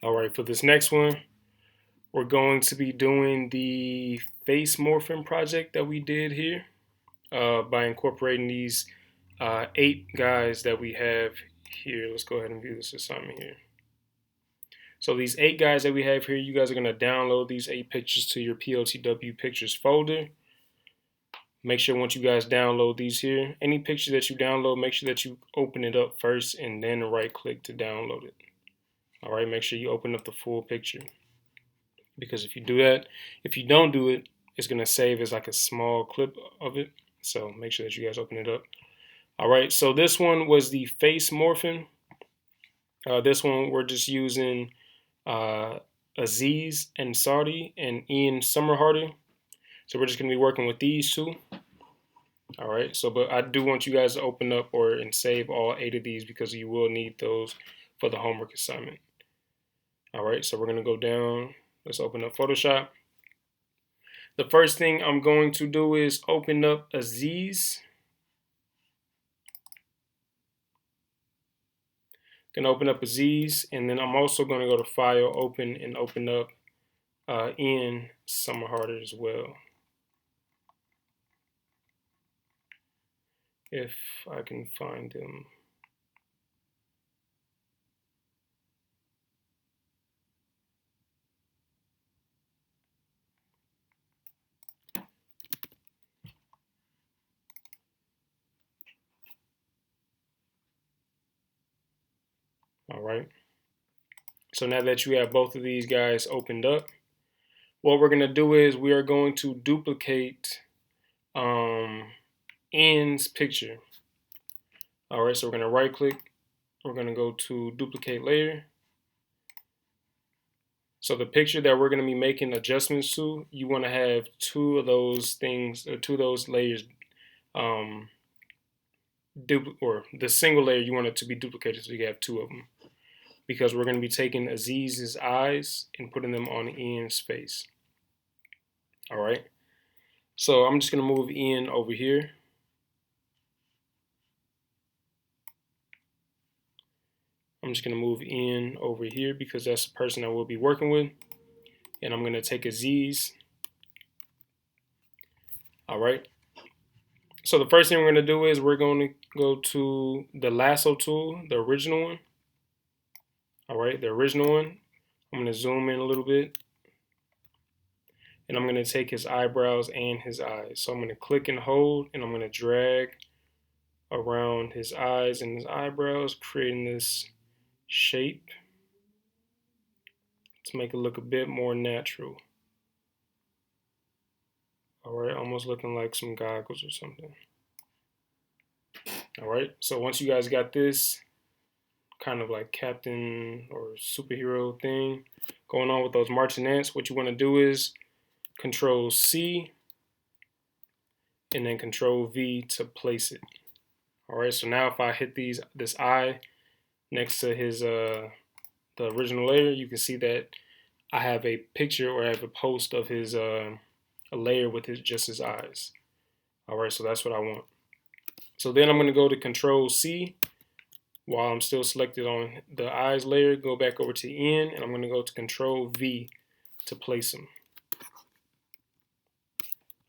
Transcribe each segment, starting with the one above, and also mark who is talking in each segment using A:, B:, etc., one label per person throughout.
A: All right, for this next one, we're going to be doing the face morphing project that we did here by incorporating these 8 guys that we have here. Let's go ahead and view this assignment here. So these 8 guys that we have here, you guys are going to download these 8 pictures to your POTW pictures folder. Make sure once you guys download these here, any picture that you download, make sure that you open it up first and then right click to download it. All right, make sure you open up the full picture, because if you do that, if you don't do it, it's going to save as like a small clip of it. So make sure that you guys open it up. All right, so this one was the face morphing. This one we're just using Aziz Ansari and Ian Summerharder. So we're just going to be working with these two. All right, so but I do want you guys to open up and save all 8 of these, because you will need those for the homework assignment. All right, so we're going to go down. Let's open up Photoshop. The first thing I'm going to do is open up Aziz. Going to open up Aziz, and then I'm also going to go to File, Open, and open up Ian Summerharder as well. If I can find him. All right. So now that you have both of these guys opened up, what we're going to do is we are going to duplicate Ian's picture. All right, so we're going to right click. We're going to go to duplicate layer. So the picture that we're going to be making adjustments to, you want to have 2 of those things, or 2 of those layers, or the single layer, you want it to be duplicated, so you have 2 of them. Because we're going to be taking Aziz's eyes and putting them on Ian's face. All right. So I'm just going to move Ian over here. I'm just going to move Ian over here because that's the person I will be working with. And I'm going to take Aziz. All right. So the first thing we're going to do is we're going to go to the lasso tool, the original one. All right, the original one. I'm going to zoom in a little bit. And I'm going to take his eyebrows and his eyes. So I'm going to click and hold, and I'm going to drag around his eyes and his eyebrows, creating this shape to make it look a bit more natural. All right, almost looking like some goggles or something. All right, so once you guys got this kind of like captain or superhero thing going on with those marching ants, what you want to do is Control C and then Control V to place it. All right, so now if I hit this eye next to his the original layer, you can see that I have a picture, or I have a post of his a layer with just his eyes. All right, so that's what I want. So then I'm going to go to Control C while I'm still selected on the eyes layer. Go back over to N, and I'm going to go to Control V to place him.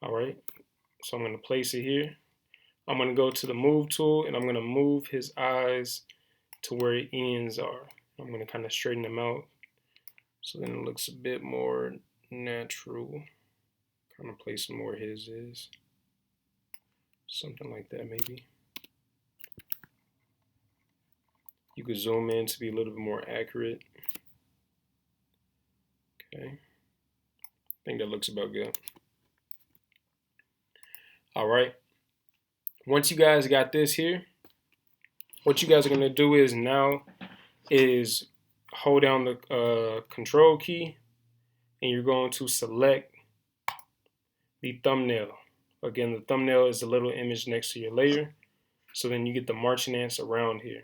A: All right, so I'm going to place it here. I'm going to go to the Move tool, and I'm going to move his eyes to where N's are. I'm going to kind of straighten them out so then it looks a bit more natural. Kind of place him where his is. Something like that, maybe. You could zoom in to be a little bit more accurate. Okay. I think that looks about good. All right. Once you guys got this here, what you guys are going to do is hold down the control key, and you're going to select the thumbnail. Again, the thumbnail is the little image next to your layer. So then you get the marching ants around here.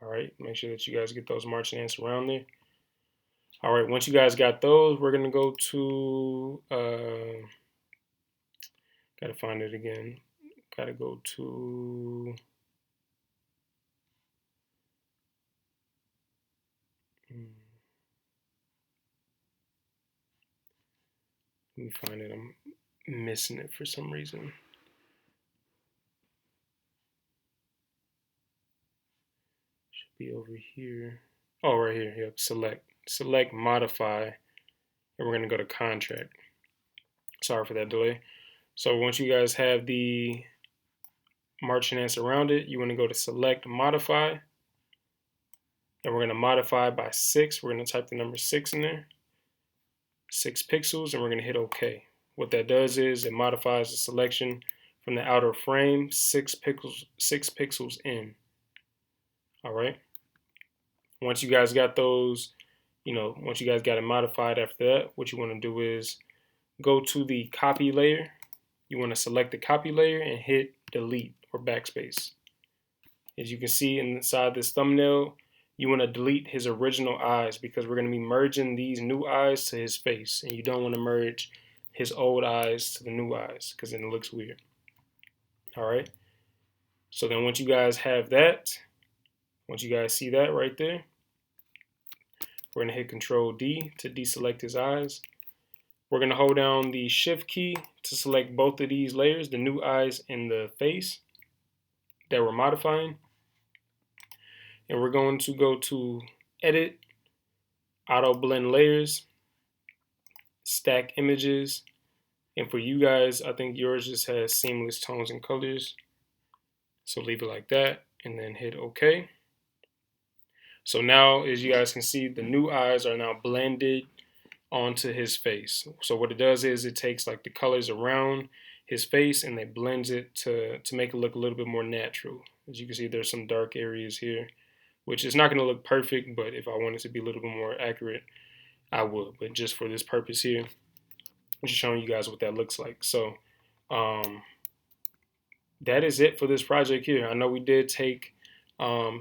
A: All right, make sure that you guys get those marching ants around there. All right, once you guys got those, we're going to go to, got to find it again. Got to go to, me find it. I'm missing it for some reason. Should be over here. Oh, right here. Yep. Select modify, and we're gonna go to contract. Sorry for that delay. So once you guys have the marching ants around it, you want to go to select modify, and we're going to modify by 6. We're going to type the number 6 in there, 6 pixels, and we're going to hit OK. What that does is it modifies the selection from the outer frame 6 pixels in. All right. Once you guys got those, once you guys got it modified after that, what you want to do is go to the copy layer. You want to select the copy layer and hit delete or backspace. As you can see inside this thumbnail, you want to delete his original eyes because we're going to be merging these new eyes to his face, and you don't want to merge his old eyes to the new eyes because then it looks weird. All right. So then once you guys have that, once you guys see that right there, we're going to hit Control D to deselect his eyes. We're going to hold down the Shift key to select both of these layers, the new eyes and the face that we're modifying. And we're going to go to Edit, Auto Blend Layers, Stack Images. And for you guys, I think yours just has seamless tones and colors. So leave it like that and then hit OK. So now, as you guys can see, the new eyes are now blended onto his face. So what it does is it takes like the colors around his face and they blends it to make it look a little bit more natural. As you can see, there's some dark areas here, which is not going to look perfect, but if I wanted to be a little bit more accurate, I would. But just for this purpose here, I'm just showing you guys what that looks like. So that is it for this project here. I know we did take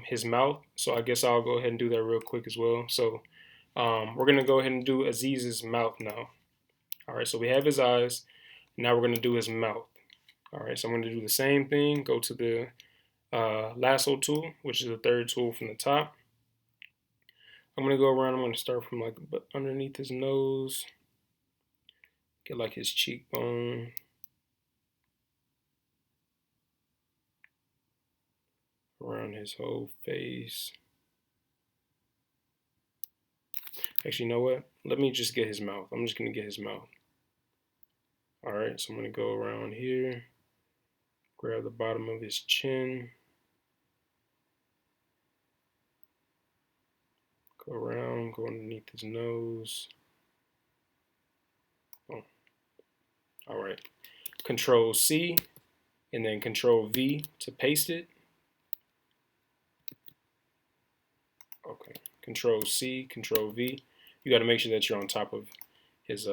A: his mouth, so I guess I'll go ahead and do that real quick as well. So we're going to go ahead and do Aziz's mouth now. All right, so we have his eyes. Now we're going to do his mouth. All right, so I'm going to do the same thing. Go to the lasso tool, which is the third tool from the top. I'm going to go around. I'm going to start from like underneath his nose. Get like his cheekbone. Around his whole face. Actually, you know what? Let me just get his mouth. I'm just going to get his mouth. All right, so I'm going to go around here, grab the bottom of his chin, go around, go underneath his nose. Oh. All right, Control C and then Control V to paste it. Okay, Control C, Control V. You got to make sure that you're on top of his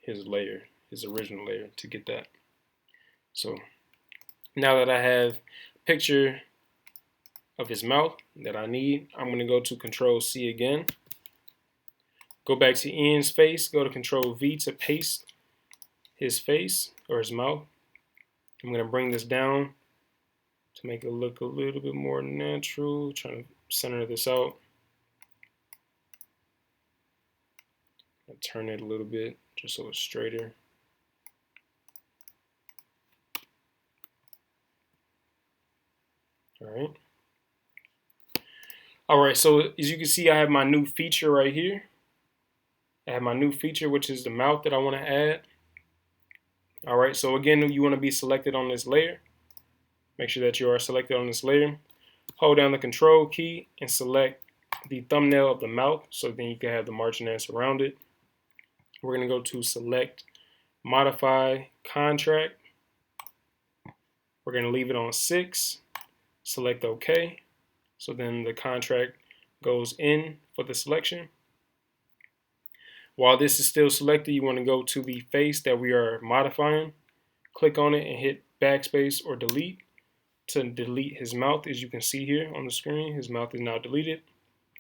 A: layer, his original layer, to get that. So now that I have a picture of his mouth that I need, I'm going to go to Control C again. Go back to Ian's face, go to Control V to paste his face or his mouth. I'm going to bring this down to make it look a little bit more natural. Trying to center this out. I'll turn it a little bit just so it's straighter. All right, so as you can see, I have my new feature right here. I have my new feature, which is the mouth that I want to add. All right, so again, you want to be selected on this layer. Make sure that you are selected on this layer. Hold down the Control key and select the thumbnail of the mouth, so then you can have the marching ants around it. We're going to go to Select, Modify, Contract. We're going to leave it on 6. Select OK. So then the contract goes in for the selection. While this is still selected, you want to go to the face that we are modifying. Click on it and hit backspace or delete to delete his mouth. As you can see here on the screen, his mouth is now deleted.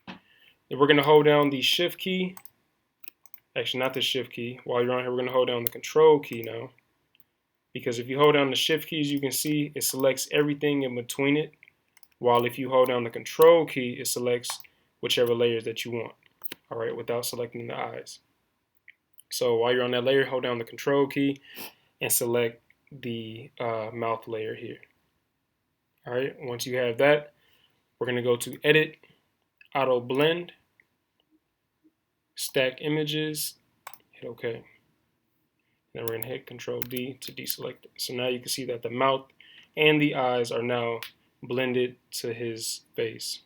A: Then we're going to hold down the Shift key. Actually, not the Shift key. While you're on here, we're going to hold down the Control key now. Because if you hold down the Shift keys, you can see it selects everything in between it. While if you hold down the Control key, it selects whichever layers that you want. All right, without selecting the eyes. So while you're on that layer, hold down the control key and select the mouth layer here. All right, once you have that, we're gonna go to Edit, Auto Blend, Stack Images, hit OK. Then we're gonna hit Control D to deselect it. So now you can see that the mouth and the eyes are now blended to his face.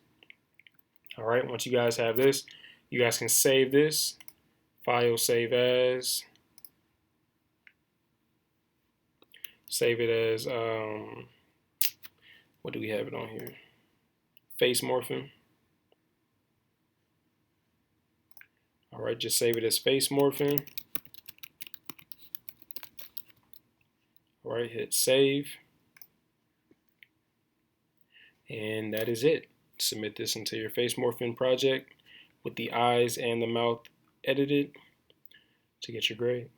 A: All right, once you guys have this, you guys can save this, File, Save As, save it as, what do we have it on here? Face Morphing. All right, just save it as Face Morphing. All right, hit Save. And that is it. Submit this into your Face Morphing project with the eyes and the mouth edited to get your grade.